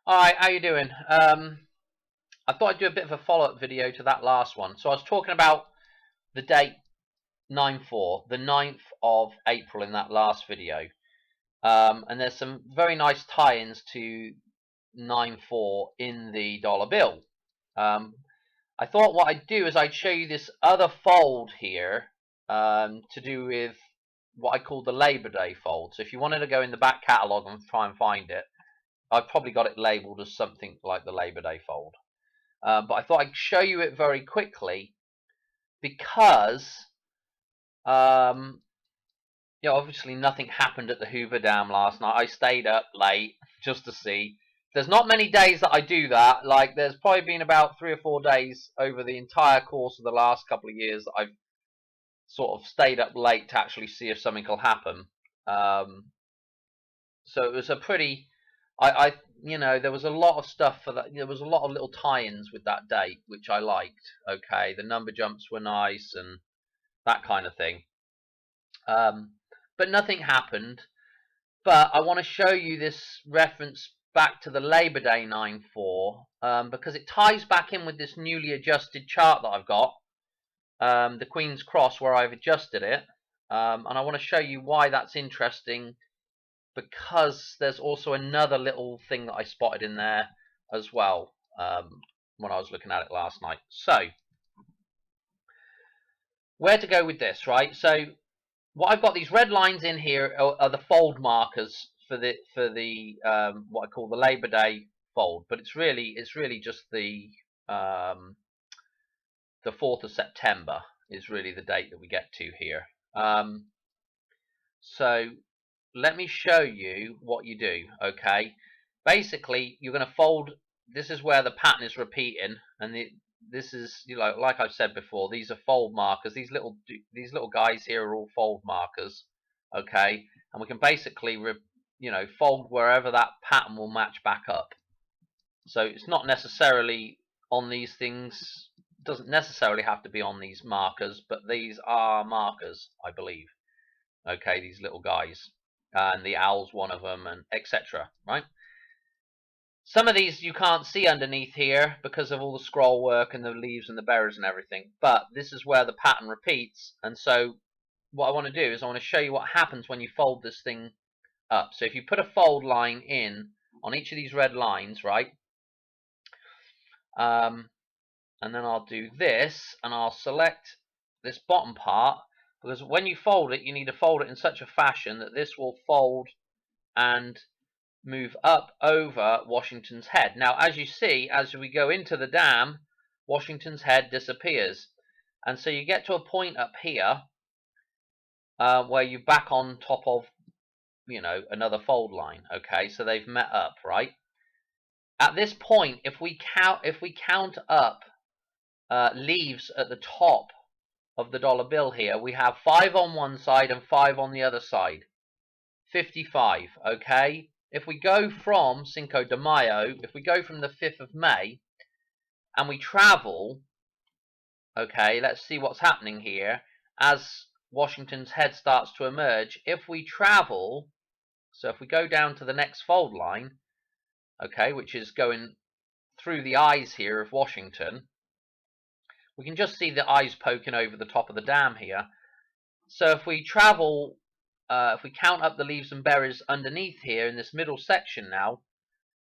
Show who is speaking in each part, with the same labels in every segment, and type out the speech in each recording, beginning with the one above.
Speaker 1: Alright, how you doing? I thought I'd do a bit of a follow-up video to that last one. So I was talking about the date 9/4, the 9th of April in that last video. And there's some very nice tie-ins to 9/4 in the dollar bill. I thought what I'd do is I'd show you this other fold here to do with what I call the Labor Day fold. So if you wanted to go in the back catalogue and try and find it, I've probably got it labelled as something like the Labor Day fold. But I thought I'd show you it very quickly because, um, obviously nothing happened at the Hoover Dam last night. I stayed up late just to see. There's not many days that I do that. Like, there's probably been about 3 or 4 days over the entire course of the last couple of years that I've sort of stayed up late to actually see if something will happen. So it was a pretty, there was a lot of stuff for that. There was a lot of little tie-ins with that date, which I liked. Okay, the number jumps were nice and that kind of thing. But nothing happened. But I want to show you this reference back to the Labor Day 9/4 because it ties back in with this newly adjusted chart that I've got, the Queen's Cross, where I've adjusted it, and I want to show you why that's interesting, because there's also another little thing that I spotted in there as well when I was looking at it last night. So where to go with this, right? So what I've got, these red lines in here are the fold markers for the what I call the Labor Day fold, but it's really just the 4th of September is really the date that we get to here. So let me show you what you do. Okay, basically you're going to fold. This is where the pattern is repeating, and this is, like I've said before, these are fold markers. These little guys here are all fold markers. Okay, and we can basically fold wherever that pattern will match back up. So it's not necessarily on these things. It doesn't necessarily have to be on these markers, but these are markers, I believe. Okay, these little guys, and the owl's one of them, and etc. Right? Some of these you can't see underneath here because of all the scroll work and the leaves and the berries and everything, but this is where the pattern repeats. And so what I want to do is I want to show you what happens when you fold this thing up. So if you put a fold line in on each of these red lines, right, and then I'll do this, and I'll select this bottom part, because when you fold it, you need to fold it in such a fashion that this will fold and move up over Washington's head. Now, as you see, as we go into the dam, Washington's head disappears. And so you get to a point up here where you're back on top of, another fold line. Okay, so they've met up, right? At this point, if we count up leaves at the top of the dollar bill here, we have 5 on one side and 5 on the other side. 55, okay? If we go from Cinco de Mayo, if we go from the 5th of May, and we travel, okay, let's see what's happening here as Washington's head starts to emerge. If we travel, so if we go down to the next fold line, okay, which is going through the eyes here of Washington, we can just see the eyes poking over the top of the dam here. So if we travel, if we count up the leaves and berries underneath here in this middle section now,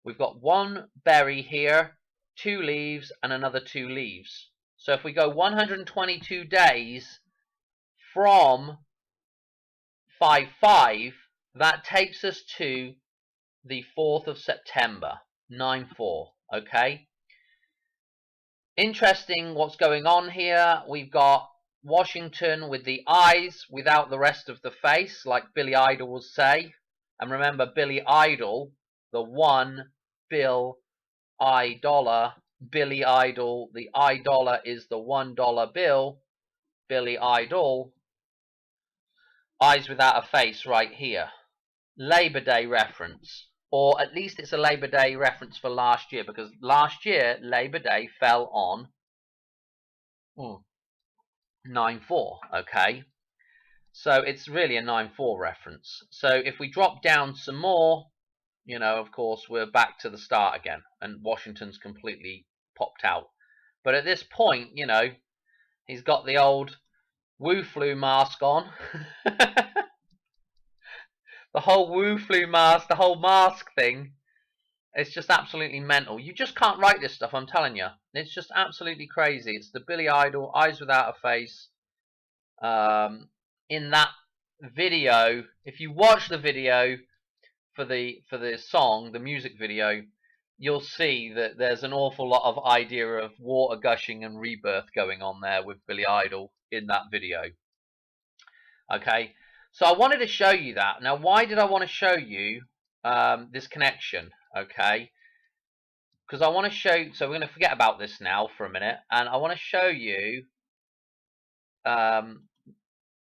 Speaker 1: we've got 1 berry here, 2 leaves, and another 2 leaves. So if we go 122 days from 5/5, that takes us to the 4th of September, 9/4, okay? Interesting what's going on here. We've got Washington with the eyes without the rest of the face, like Billy Idol would say. And remember, Billy Idol, the $1 bill I dollar, Billy Idol, the I dollar is the $1 bill, Billy Idol, eyes without a face right here. Labor Day reference, or at least it's a Labor Day reference for last year, because last year Labor Day fell on 9/4, okay? So it's really a 9/4 reference. So if we drop down some more, you know, of course, we're back to the start again, and Washington's completely popped out. But at this point, you know, he's got the old Wu flu mask on. The whole Wu flu mask, the whole mask thing. It's just absolutely mental. You just can't write this stuff, I'm telling you. It's just absolutely crazy. It's the Billy Idol, Eyes Without a Face. In that video, if you watch the video for the song, the music video, you'll see that there's an awful lot of idea of water gushing and rebirth going on there with Billy Idol in that video. Okay, so I wanted to show you that. Now, why did I want to show you this connection? Okay, because I want to show, so we're going to forget about this now for a minute, and I want to show you, oh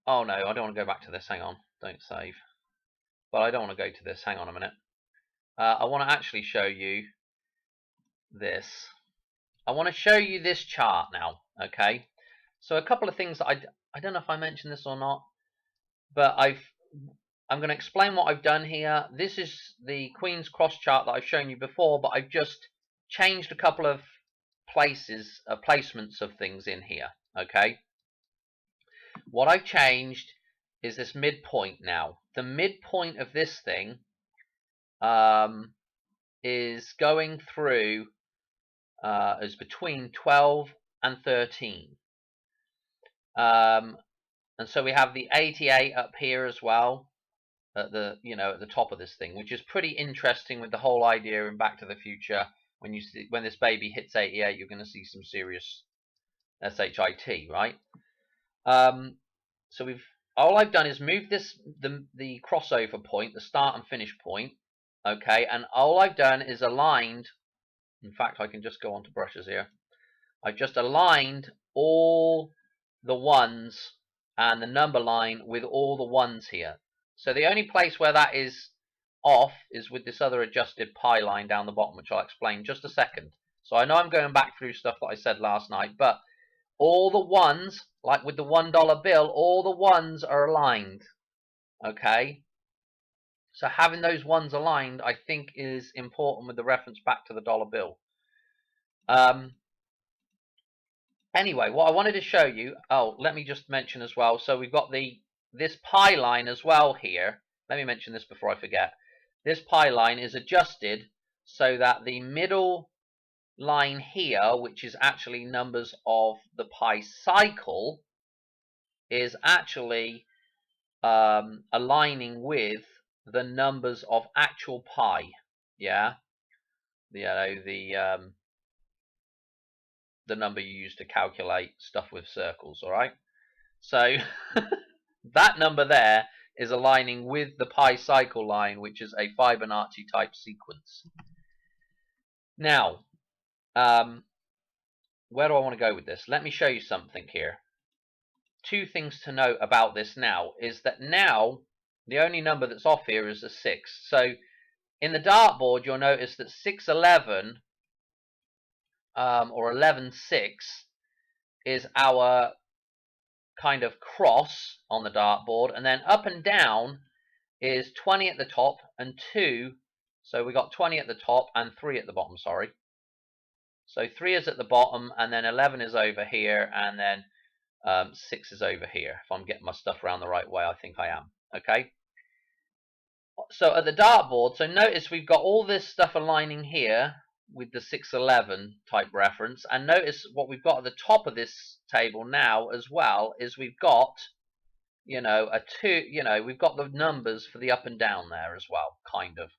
Speaker 1: no, I don't want to go back to this, hang on, don't save, but I don't want to go to this, hang on a minute. I want to actually show you this. I want to show you this chart now, okay? So a couple of things that I don't know if I mentioned this or not, but I'm going to explain what I've done here. This is the Queen's Cross chart that I've shown you before, but I've just changed a couple of places, placements of things in here, okay? What I've changed is this midpoint now. The midpoint of this thing is going through, is between 12 and 13. And so we have the 88 up here as well, at the, you know, at the top of this thing, which is pretty interesting with the whole idea in Back to the Future. When you see, when this baby hits 88, you're going to see some serious shit, right? So all I've done is move this, the crossover point, the start and finish point, okay, and all I've done is aligned. In fact, I can just go on to brushes here. I've just aligned all the ones and the number line with all the ones here. So the only place where that is off is with this other adjusted pi line down the bottom, which I'll explain in just a second. So I know I'm going back through stuff that I said last night, but all the ones, like with the $1 bill, all the ones are aligned, okay? So having those ones aligned, I think, is important with the reference back to the dollar bill. Anyway, what I wanted to show you, oh, let me just mention as well, so we've got this pi line as well here. Let me mention this before I forget. This pi line is adjusted so that the middle line here, which is actually numbers of the pi cycle, is actually aligning with the numbers of actual pi. Yeah, the number you use to calculate stuff with circles. All right, so that number there is aligning with the pi cycle line, which is a Fibonacci type sequence. Now, where do I want to go with this? Let me show you something here. Two things to note about this now is that now the only number that's off here is a 6. So in the dartboard, you'll notice that 611 or 11.6 is our kind of cross on the dartboard, and then up and down is 20 at the top and 2. So we got 20 at the top and 3 at the bottom, sorry. So 3 is at the bottom, and then 11 is over here, and then 6 is over here. If I'm getting my stuff around the right way, I think I am. Okay. So at the dartboard, so notice we've got all this stuff aligning here with the 611 type reference, and notice what we've got at the top of this table now as well is we've got, you know, we've got the numbers for the up and down there as well, kind of.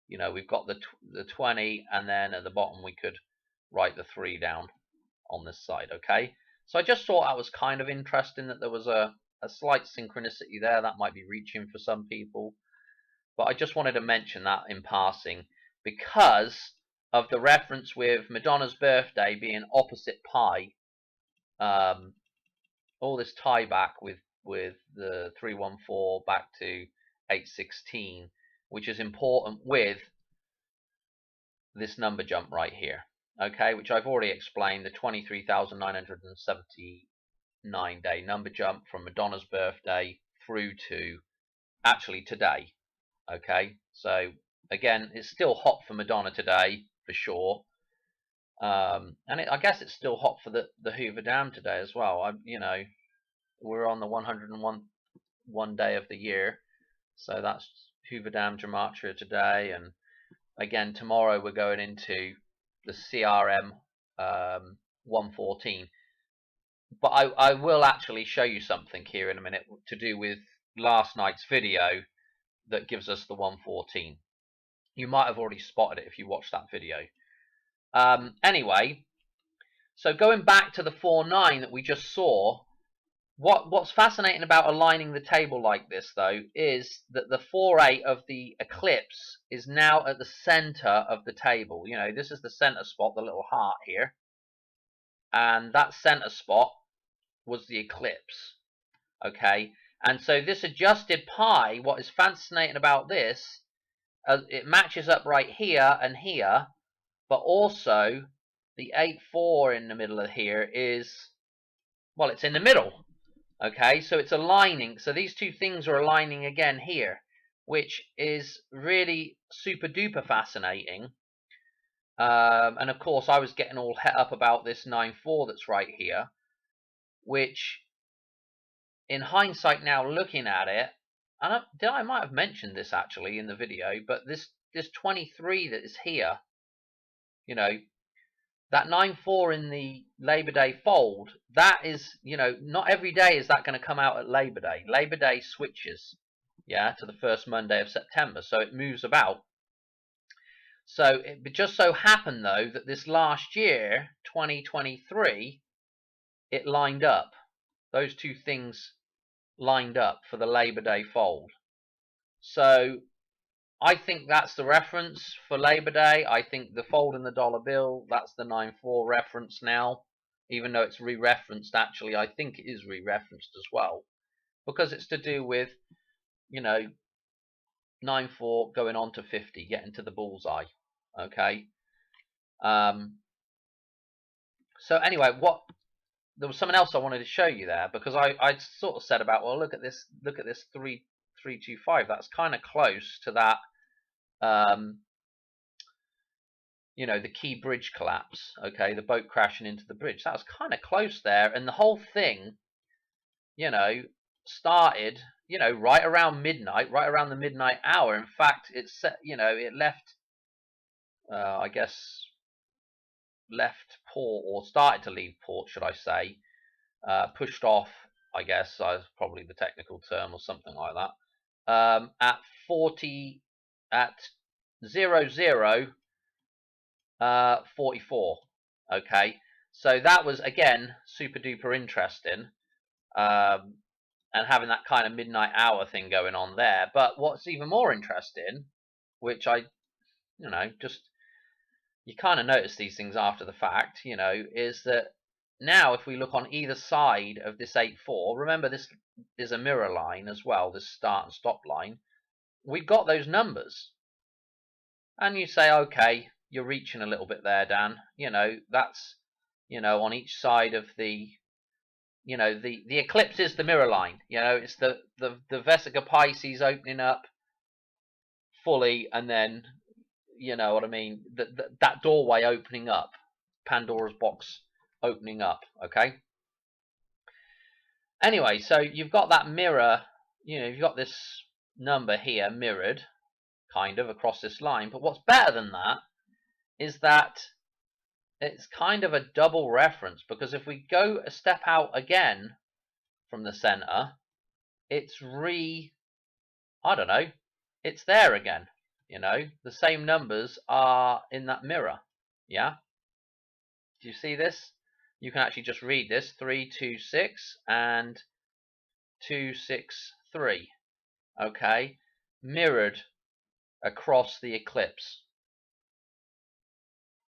Speaker 1: You know, we've got the 20, and then at the bottom we could write the 3 down on this side, okay? So I just thought that was kind of interesting that there was a slight synchronicity there. That might be reaching for some people, but I just wanted to mention that in passing because of the reference with Madonna's birthday being opposite pi. All this tie back with the 314 back to 816, which is important with this number jump right here, okay, which I've already explained, the 23,979 day number jump from Madonna's birthday through to actually today, okay? So again, it's still hot for Madonna today for sure. And I guess it's still hot for the Hoover Dam today as well. We're on the 101 day of the year, so that's Hoover Dam Gematria today, and again tomorrow we're going into the CRM 114. But I will actually show you something here in a minute to do with last night's video that gives us the 114. You might have already spotted it if you watched that video. Anyway, so going back to the 4-9 that we just saw, what's fascinating about aligning the table like this, though, is that the 4-8 of the eclipse is now at the center of the table. You know, this is the center spot, the little heart here, and that center spot was the eclipse. Okay, and so this adjusted pi, what is fascinating about this, it matches up right here and here, but also the 8-4 in the middle of here is, well, it's in the middle. Okay, so it's aligning. So these two things are aligning again here, which is really super duper fascinating. And of course, I was getting all het up about this 9-4 that's right here, which in hindsight now looking at it, and I might have mentioned this actually in the video, but this 23 that is here, you know, that 9-4 in the Labor Day fold, that is, you know, not every day is that going to come out at Labor Day. Labor Day switches, yeah, to the first Monday of September, so it moves about. So it just so happened, though, that this last year, 2023, it lined up. Those two things lined up for the Labor Day fold. So I think that's the reference for Labor Day. I think the fold in the dollar bill, that's the 9-4 reference now. Even though it's re-referenced, actually, I think it is re-referenced as well. Because it's to do with, you know, 9-4 going on to 50, getting to the bullseye. Okay. So anyway, there was something else I wanted to show you there, because I sort of said about, well, look at this 3-3-2-5. That's kind of close to that. You know, the Key Bridge collapse, okay, the boat crashing into the bridge. That was kind of close there, and the whole thing, you know, started, you know, right around midnight, right around the midnight hour. In fact, it's, you know, it left, I guess, left port, or started to leave port, should I say, pushed off, I guess, is probably the technical term, or something like that, at 00:44. Okay, so that was again super duper interesting, and having that kind of midnight hour thing going on there. But what's even more interesting, which I, you know, just, you kind of notice these things after the fact, you know, is that now if we look on either side of this 8-4, remember this is a mirror line as well, this start and stop line, we've got those numbers. And you say, okay, you're reaching a little bit there, Dan. You know, that's, you know, on each side of the, you know, the eclipse is the mirror line. You know, it's the Vesica Pisces opening up fully, and then, you know what I mean, that doorway opening up, Pandora's box opening up. Okay. Anyway, so you've got that mirror, you know, you've got this number here mirrored kind of across this line, but what's better than that is that it's kind of a double reference, because if we go a step out again from the center, it's I don't know, it's there again. You know, the same numbers are in that mirror. Yeah, do you see this? You can actually just read this: 326 and 263. Okay, mirrored across the eclipse.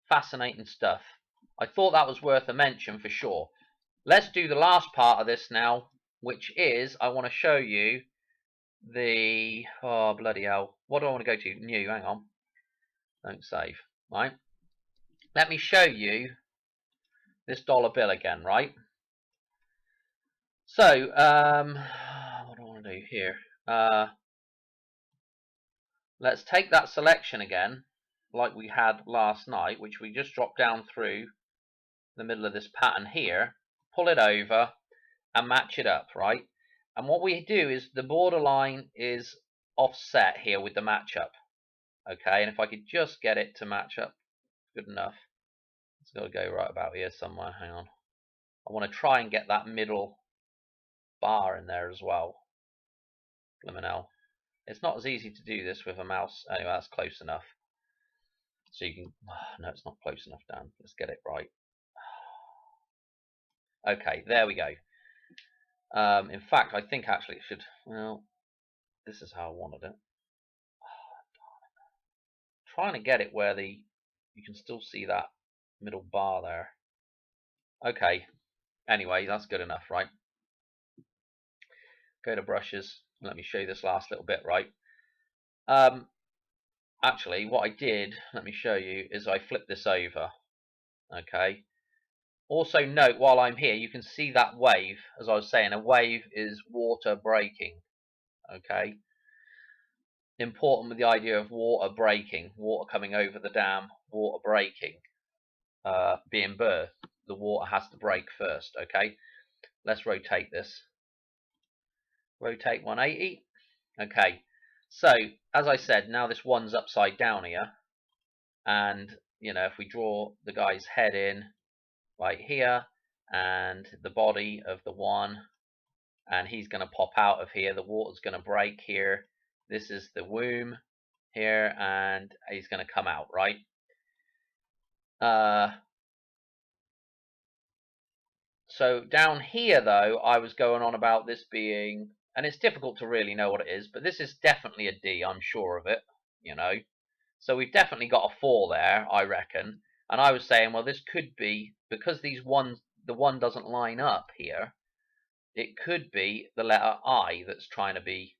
Speaker 1: Fascinating stuff. I thought that was worth a mention for sure. Let's do the last part of this now, which is, I want to show you the, oh bloody hell, what do I want to go to? New, hang on, don't save. Right, let me show you this dollar bill again. Right, so what do I want to do here? let's take that selection again, like we had last night, which we just dropped down through the middle of this pattern here, pull it over and match it up, right? And what we do is the borderline is offset here with the matchup. Okay, and if I could just get it to match up good enough, it's got to go right about here somewhere. Hang on. I want to try and get that middle bar in there as well. Blimmin' hell. It's not as easy to do this with a mouse. Anyway, that's close enough. So you can... no, it's not close enough, Dan. Let's get it right. Okay, there we go. In fact, I think actually it should... Well, this is how I wanted it. Trying to get it where you can still see that middle bar there. Okay, anyway, that's good enough, right? Go to brushes. Let me show you this last little bit, right? Actually, what I did, let me show you, is I flipped this over. Okay. Also note, while I'm here, you can see that wave. As I was saying, a wave is water breaking. Okay. Important with the idea of water breaking, water coming over the dam, water breaking, being birthed. The water has to break first. Okay. Let's rotate this. Rotate 180. Okay. So, as I said, now this one's upside down here. And, you know, if we draw the guy's head in right here, and the body of the one, and he's going to pop out of here, the water's going to break here. This is the womb here, and he's going to come out, right? So down here, though, I was going on about this being, and it's difficult to really know what it is, but this is definitely a D, I'm sure of it, you know. So we've definitely got a 4 there, I reckon. And I was saying, well, this could be, because the one doesn't line up here, it could be the letter I that's trying to be,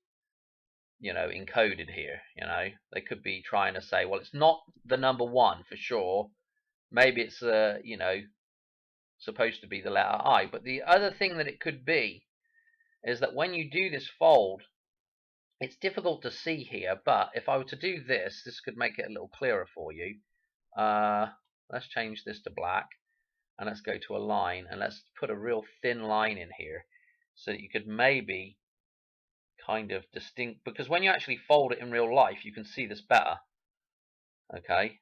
Speaker 1: you know, encoded here, you know. They could be trying to say, well, it's not the number 1 for sure. Maybe it's, you know, supposed to be the letter I. But the other thing that it could be is that when you do this fold, it's difficult to see here, but if I were to do this, this could make it a little clearer for you. Let's change this to black, and let's go to a line, and let's put a real thin line in here so that you could maybe kind of distinct, because when you actually fold it in real life, you can see this better. Okay.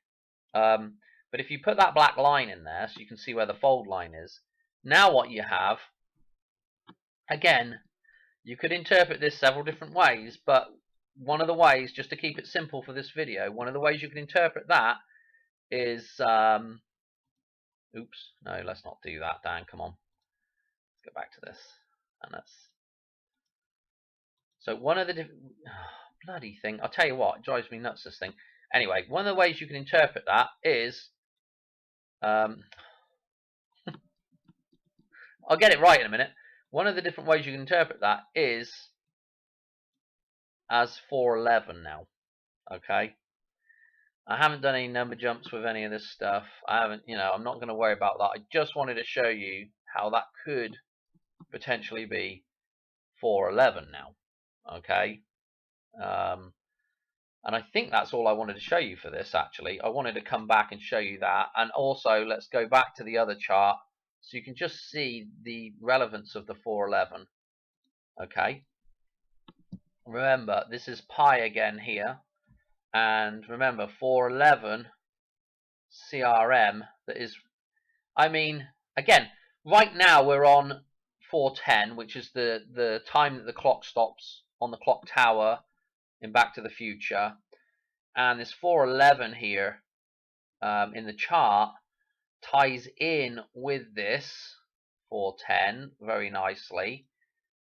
Speaker 1: But if you put that black line in there so you can see where the fold line is, now what you have, again, you could interpret this several different ways, but one of the ways, just to keep it simple for this video, one of the ways you can interpret that is, oops, no, let's not do that, Dan, come on. Let's go back to this, and let's, so one of the, bloody thing, I'll tell you what, it drives me nuts, this thing. Anyway, one of the ways you can interpret that is, I'll get it right in a minute. One of the different ways you can interpret that is as 411 now. Okay. I haven't done any number jumps with any of this stuff. I haven't, you know, I'm not going to worry about that. I just wanted to show you how that could potentially be 411 now. Okay. And I think that's all I wanted to show you for this, actually. I wanted to come back and show you that. And also, let's go back to the other chart so you can just see the relevance of the 411. Okay. Remember, this is pi again here. And remember, 411 CRM, that is, I mean, again, right now we're on 410, which is the time that the clock stops on the clock tower in Back to the Future. And this 411 here in the chart ties in with this 410 very nicely.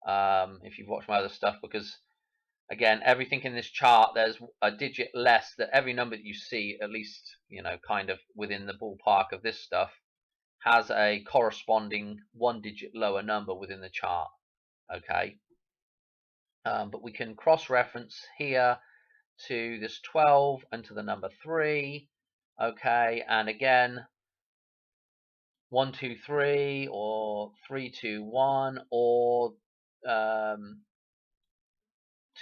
Speaker 1: If you've watched my other stuff, because again, everything in this chart, there's a digit less, that every number that you see, at least, you know, kind of within the ballpark of this stuff, has a corresponding 1 digit lower number within the chart. Okay. But we can cross-reference here to this 12 and to the number 3. Okay, and again, 1 2 3 or 3 2 1 or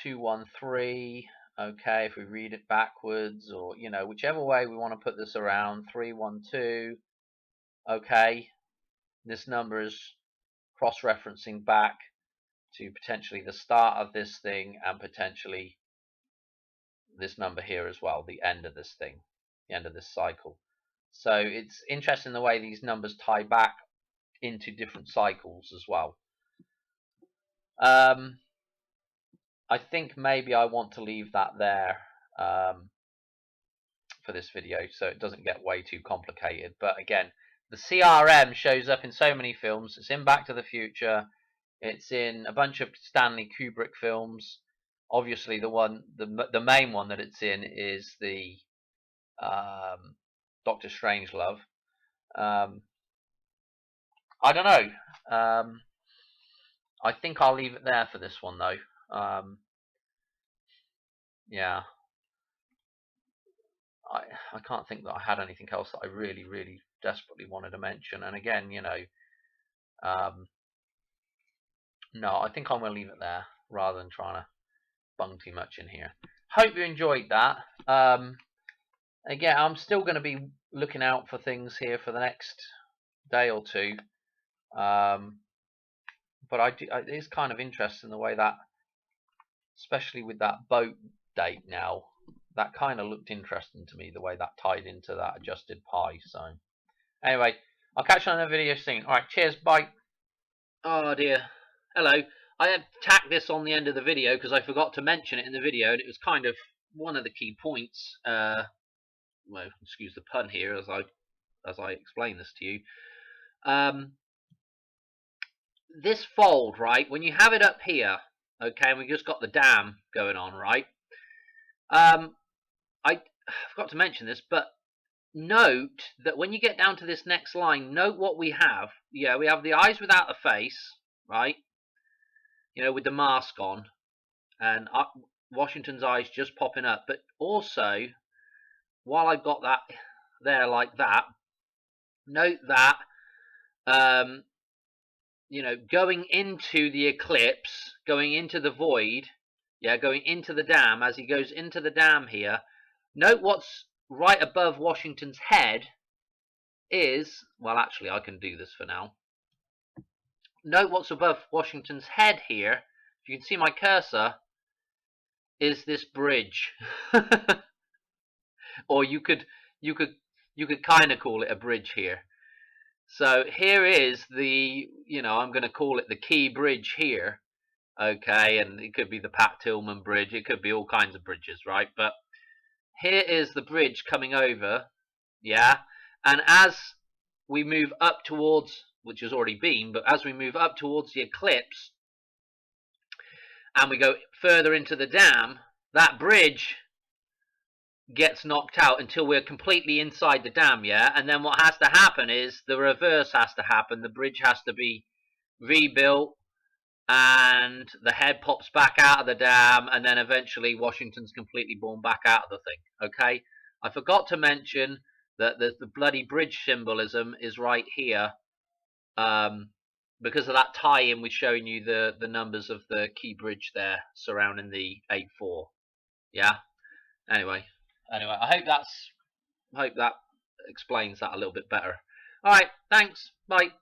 Speaker 1: 2 1 3. Okay, if we read it backwards, or whichever way we want to put this around, 312. Okay, this number is cross-referencing back to potentially the start of this thing, and potentially this number here as well, the end of this thing, the end of this cycle. So it's interesting the way these numbers tie back into different cycles as well. I think maybe I want to leave that there for this video, so it doesn't get way too complicated. But again, the CRM shows up in so many films. It's in Back to the Future. It's in a bunch of Stanley Kubrick films. Obviously, the main one that it's in is the Doctor Strangelove. I don't know. I think I'll leave it there for this one, though. Yeah. I can't think that I had anything else that I really, really desperately wanted to mention. And again, no, I think I'm going to leave it there rather than trying to bung too much in here. Hope you enjoyed that. Again, I'm still going to be looking out for things here for the next day or two. But it is kind of interesting the way that, especially with that boat date now, that kind of looked interesting to me, the way that tied into that adjusted pi. So anyway, I'll catch you on another video soon. Alright, cheers, bye. Oh dear. Hello. I had tacked this on the end of the video because I forgot to mention it in the video, and it was kind of one of the key points. Well, excuse the pun here as I explain this to you. This fold, right, when you have it up here, okay, and we just got the dam going on, right? I forgot to mention this, but note that when you get down to this next line, note what we have. Yeah, we have the eyes without the face, right? With the mask on, and Washington's eyes just popping up. But also, while I got that there like that, note that going into the eclipse, going into the void, going into the dam, as he goes into the dam here, note what's right above Washington's head is, well, actually, I can do this for now. Note what's above Washington's head here, if you can see my cursor, is this bridge. Or you could kind of call it a bridge here. So here is the, I'm going to call it the Key Bridge here. Okay, and it could be the Pat Tillman Bridge. It could be all kinds of bridges, right? But here is the bridge coming over, yeah? And as we move up towards, which has already been, but as we move up towards the eclipse, and we go further into the dam, that bridge gets knocked out until we're completely inside the dam, yeah? And then what has to happen is the reverse has to happen. The bridge has to be rebuilt, and the head pops back out of the dam, and then eventually Washington's completely born back out of the thing, okay? I forgot to mention that the bloody bridge symbolism is right here, because of that tie-in with showing you the numbers of the Key Bridge there surrounding the 8-4, yeah? Anyway, I hope that explains that a little bit better. All right, thanks. Bye.